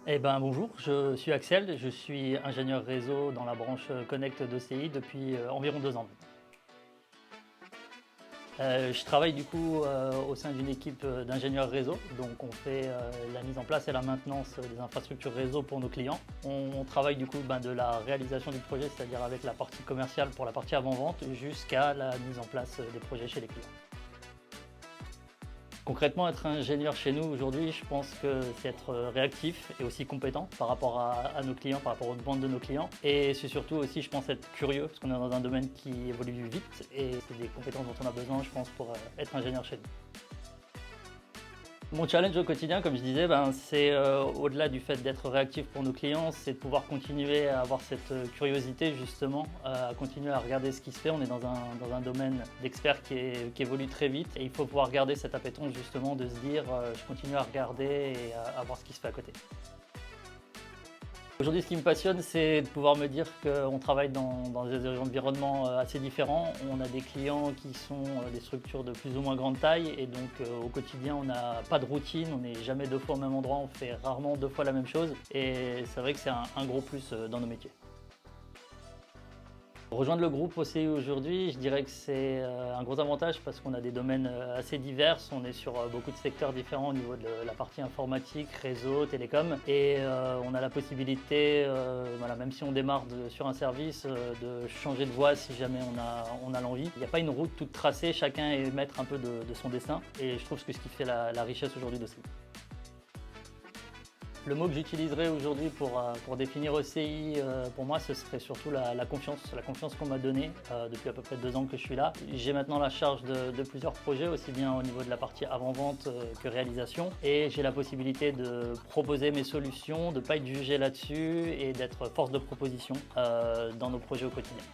Eh ben, bonjour, je suis Axel, je suis ingénieur réseau dans la branche Connect d'OCI depuis environ 2 ans. Je travaille du coup au sein d'une équipe d'ingénieurs réseau, donc on fait la mise en place et la maintenance des infrastructures réseau pour nos clients. On travaille du coup de la réalisation du projet, c'est-à-dire avec la partie commerciale pour la partie avant-vente, jusqu'à la mise en place des projets chez les clients. Concrètement, être ingénieur chez nous aujourd'hui, je pense que c'est être réactif et aussi compétent par rapport à nos clients, par rapport aux demandes de nos clients. Et c'est surtout aussi, je pense, être curieux, parce qu'on est dans un domaine qui évolue vite et c'est des compétences dont on a besoin, je pense, pour être ingénieur chez nous. Mon challenge au quotidien, comme je disais, c'est au-delà du fait d'être réactif pour nos clients, c'est de pouvoir continuer à avoir cette curiosité justement, à continuer à regarder ce qui se fait. On est dans un domaine d'experts qui évolue très vite et il faut pouvoir garder cette appétence justement de se dire je continue à regarder et à voir ce qui se fait à côté. Aujourd'hui, ce qui me passionne, c'est de pouvoir me dire qu'on travaille dans des environnements assez différents. On a des clients qui sont des structures de plus ou moins grande taille et donc au quotidien, on n'a pas de routine, on n'est jamais 2 fois au même endroit, on fait rarement 2 fois la même chose et c'est vrai que c'est un gros plus dans nos métiers. Rejoindre le groupe OCI aujourd'hui, je dirais que c'est un gros avantage parce qu'on a des domaines assez divers. On est sur beaucoup de secteurs différents au niveau de la partie informatique, réseau, télécom. Et on a la possibilité, voilà, même si on démarre sur un service, de changer de voie si jamais on a l'envie. Il n'y a pas une route toute tracée, chacun est maître un peu de son destin. Et je trouve que ce qui fait la richesse aujourd'hui d'OCI. Le mot que j'utiliserais aujourd'hui pour définir OCI, pour moi, ce serait surtout la confiance qu'on m'a donnée depuis à peu près 2 ans que je suis là. J'ai maintenant la charge de plusieurs projets, aussi bien au niveau de la partie avant-vente que réalisation. Et j'ai la possibilité de proposer mes solutions, de ne pas être jugé là-dessus et d'être force de proposition dans nos projets au quotidien.